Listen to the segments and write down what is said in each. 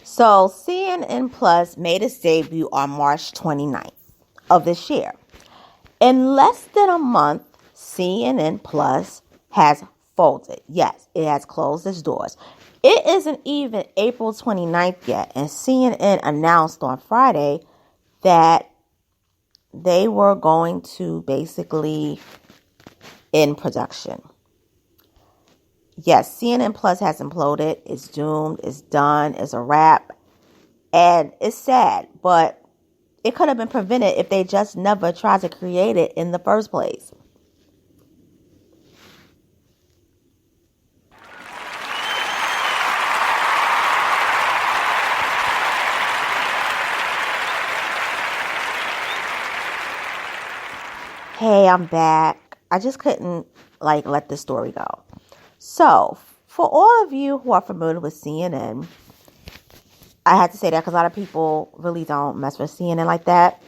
So CNN Plus made its debut on March 29th of this year. In less than a month, CNN Plus has folded. Yes, it has closed its doors. It isn't even April 29th yet, and CNN announced on Friday that they were going to basically end production. Yes, CNN Plus has imploded. It's doomed. It's done. It's a wrap. And it's sad, but it could have been prevented if they just never tried to create it in the first place. Hey, I'm back. I just couldn't let this story go. So, for all of you who are familiar with CNN, I had to say that because a lot of people really don't mess with CNN like that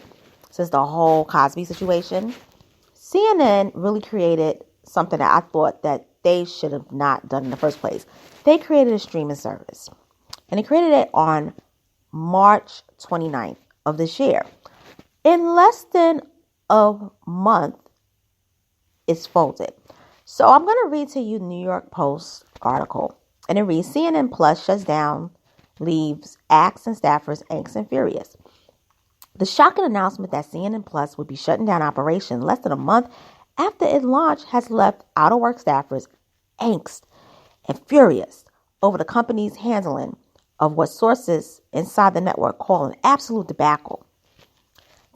since the whole Cosby situation. CNN really created something that I thought that they should have not done in the first place. They created a streaming service, and they created it on March 29th of this year. In less than a month, it's folded. So I'm going to read to you the New York Post article, and it reads, CNN Plus shuts down, leaves acts and staffers angst and furious. The shocking announcement that CNN Plus would be shutting down operation less than a month after its launch has left out-of-work staffers angst and furious over the company's handling of what sources inside the network call an absolute debacle.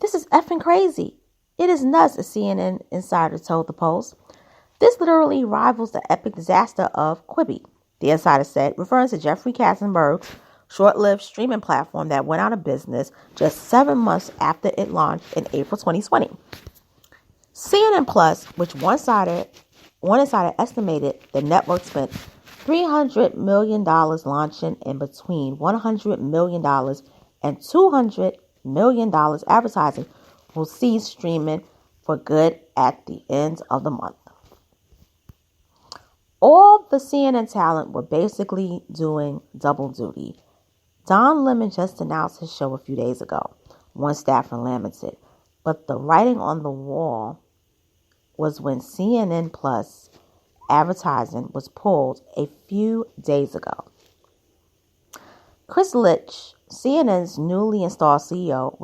This is effing crazy. It is nuts, a CNN insider told the Post. This literally rivals the epic disaster of Quibi, the insider said, referring to Jeffrey Katzenberg's short-lived streaming platform that went out of business just 7 months after it launched in April 2020. CNN Plus, which one insider estimated the network spent $300 million launching and between $100 million and $200 million advertising, will cease streaming for good at the end of the month. All the CNN talent were basically doing double duty. Don Lemon just announced his show a few days ago, one staffer lamented. But the writing on the wall was when CNN Plus advertising was pulled a few days ago. Chris Litch, CNN's newly installed CEO,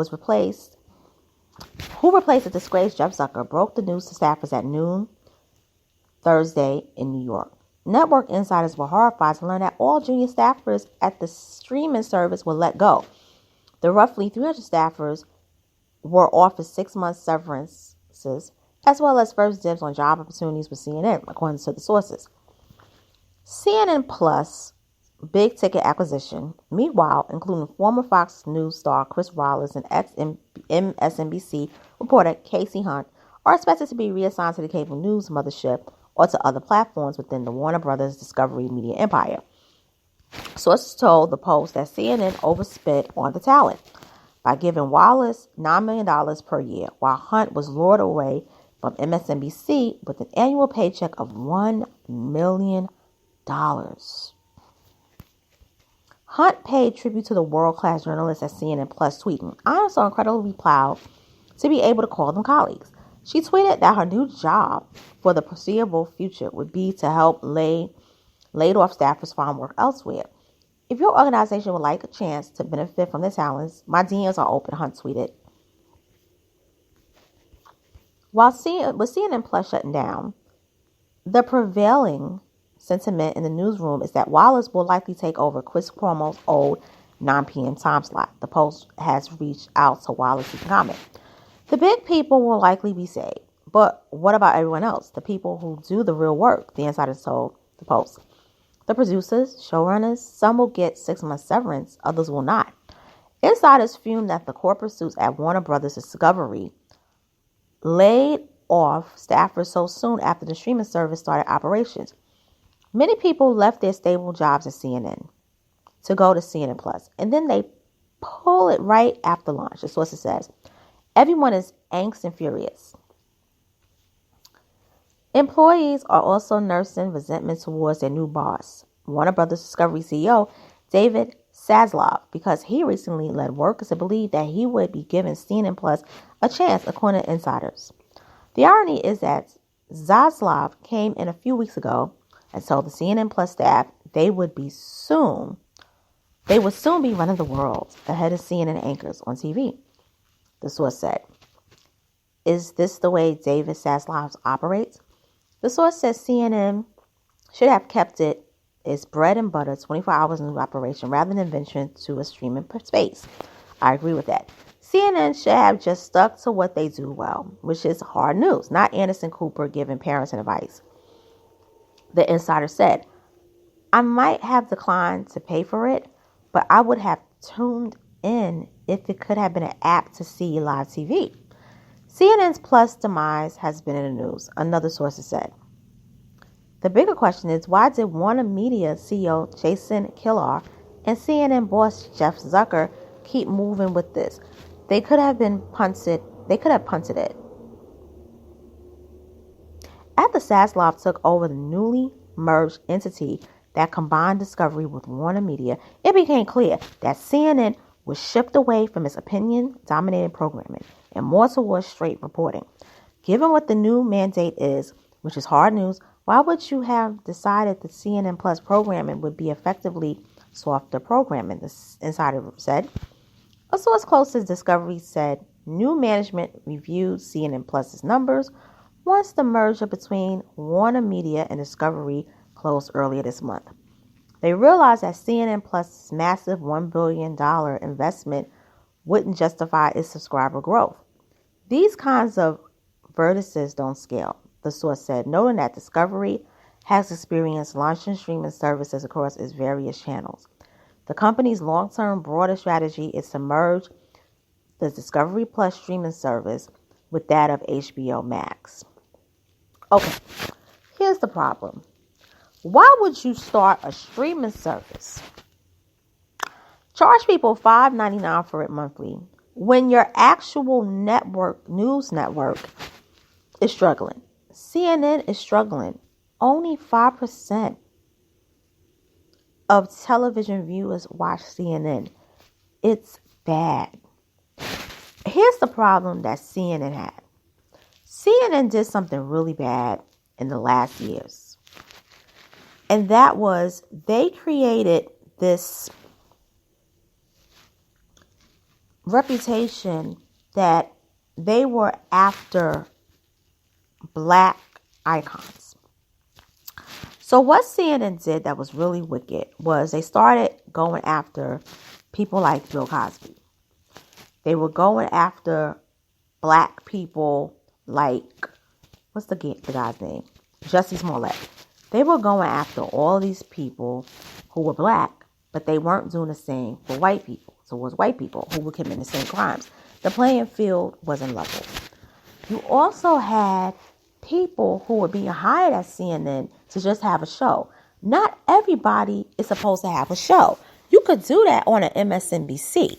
who replaced the disgraced Jeff Zucker, broke the news to staffers at noon Thursday in New York. Network insiders were horrified to learn that all junior staffers at the streaming service were let go. The roughly 300 staffers were offered 6-month severances, as well as first dibs on job opportunities with CNN, according to the sources. CNN Plus big ticket acquisition, meanwhile, including former Fox News star Chris Wallace and ex-MSNBC reporter Casey Hunt, are expected to be reassigned to the cable news mothership or to other platforms within the Warner Brothers Discovery media empire. Sources told the Post that CNN overspent on the talent by giving Wallace $9 million per year, while Hunt was lured away from MSNBC with an annual paycheck of $1 million. Hunt paid tribute to the world-class journalists at CNN Plus, tweeting, "I am so incredibly proud to be able to call them colleagues." She tweeted that her new job for the foreseeable future would be to help laid-off staffers find work elsewhere. "If your organization would like a chance to benefit from the talents, my DMs are open," Hunt tweeted. With CNN Plus shutting down, the prevailing sentiment in the newsroom is that Wallace will likely take over Chris Cuomo's old 9 p.m. time slot. The Post has reached out to Wallace to comment. "The big people will likely be saved, but what about everyone else? The people who do the real work," the insiders told the Post. "The producers, showrunners, some will get 6-month severance, others will not." Insiders fumed that the corporate suits at Warner Brothers Discovery laid off staffers so soon after the streaming service started operations. Many people left their stable jobs at CNN to go to CNN Plus, and then they pull it right after launch, the source says. Everyone is angst and furious. Employees are also nursing resentment towards their new boss. Warner Brothers Discovery CEO David Zaslav because he recently led workers to believe that he would be giving CNN Plus a chance, according to insiders. The irony is that Zaslav came in a few weeks ago and told the CNN Plus staff they would soon be running the world ahead of CNN anchors on TV. The source said, "Is this the way David Zaslav operates?" The source says CNN should have kept it its bread and butter 24 hours news operation rather than venturing to a streaming space. I agree with that. CNN should have just stuck to what they do well, which is hard news, not Anderson Cooper giving parents advice. The insider said, "I might have declined to pay for it, but I would have tuned in if it could have been an app to see live TV." CNN's Plus demise has been in the news, another source has said. The bigger question is, why did Warner Media CEO Jason Kilar and CNN boss Jeff Zucker keep moving with this? They could have punted it. After Zaslav took over the newly merged entity that combined Discovery with Warner Media, it became clear that CNN would shift away from its opinion-dominated programming and more towards straight reporting. Given what the new mandate is, which is hard news, why would you have decided that CNN Plus programming would be effectively softer programming, the insider said. A source close to Discovery said new management reviewed CNN Plus's numbers once the merger between Warner Media and Discovery closed earlier this month. They realized that CNN Plus's massive $1 billion investment wouldn't justify its subscriber growth. These kinds of vertices don't scale, the source said, noting that Discovery has experienced launching streaming services across its various channels. The company's long-term broader strategy is to merge the Discovery Plus streaming service with that of HBO Max. Okay, here's the problem. Why would you start a streaming service? Charge people $5.99 for it monthly when your actual news network is struggling. CNN is struggling. Only 5% of television viewers watch CNN. It's bad. Here's the problem that CNN had. CNN did something really bad in the last years. And that was they created this reputation that they were after black icons. So what CNN did that was really wicked was they started going after people like Bill Cosby. They were going after black people like, what's the guy's name? Jussie Smollett. They were going after all these people who were black, but they weren't doing the same for white people. So it was white people who were committing the same crimes. The playing field wasn't level. You also had people who were being hired at CNN to just have a show. Not everybody is supposed to have a show. You could do that on an MSNBC,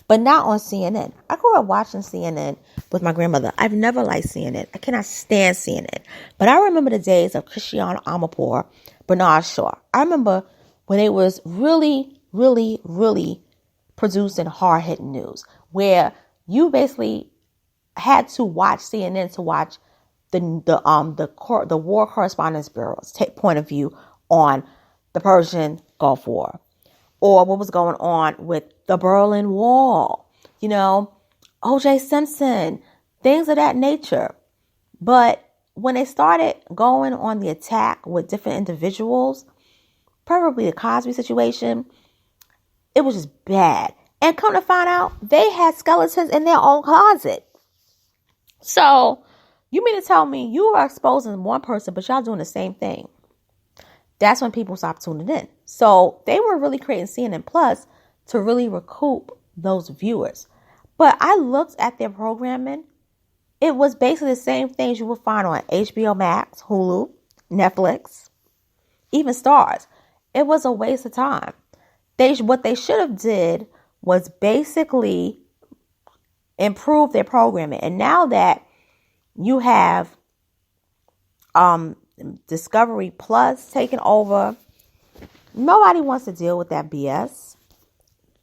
but not on CNN. I grew up watching CNN with my grandmother. I've never liked CNN. I cannot stand CNN. But I remember the days of Christiane Amanpour, Bernard Shaw. I remember when it was really, really, really producing hard-hitting news, where you basically had to watch CNN to watch the War Correspondents Bureau's point of view on the Persian Gulf War, or what was going on with the Berlin Wall, O.J. Simpson, things of that nature. But when they started going on the attack with different individuals, probably the Cosby situation, it was just bad. And come to find out, they had skeletons in their own closet. So you mean to tell me you are exposing one person, but y'all doing the same thing? That's when people stopped tuning in. So they were really creating CNN Plus to really recoup those viewers. But I looked at their programming. It was basically the same things you would find on HBO Max, Hulu, Netflix, even Starz. It was a waste of time. What they should have did was basically improve their programming. And now that you have Discovery Plus taking over, nobody wants to deal with that BS.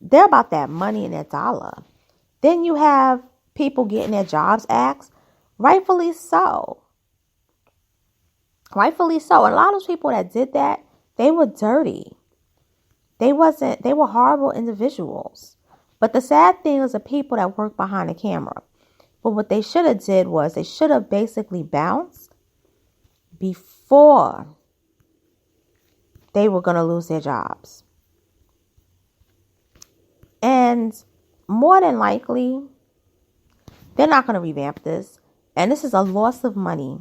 they're about that money and that dollar. Then you have people getting their jobs axed, rightfully so. Rightfully so. And a lot of those people that did that, they were dirty. They were horrible individuals. But the sad thing is the people that work behind the camera. But what they should have did was they should have basically bounced before they were going to lose their jobs. And more than likely, they're not going to revamp this. And this is a loss of money.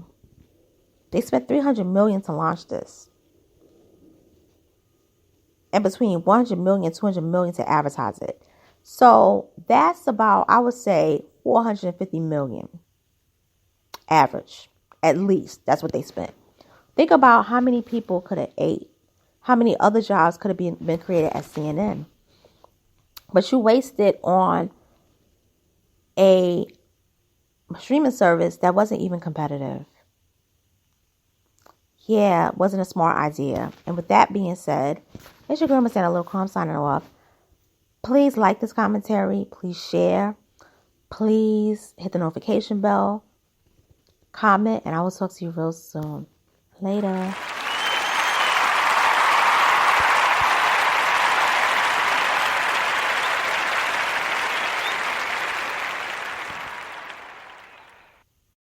They spent $300 million to launch this. And between $100 million and $200 million to advertise it. So that's about, I would say, $450 million average. At least. That's what they spent. Think about how many people could have ate. How many other jobs could have been created at CNN. But you wasted on a streaming service that wasn't even competitive. Yeah, it wasn't a smart idea. And with that being said, it's your girl, Miss Anna Little Crumb, signing off. Please like this commentary. Please share. Please hit the notification bell. Comment, and I will talk to you real soon. Later.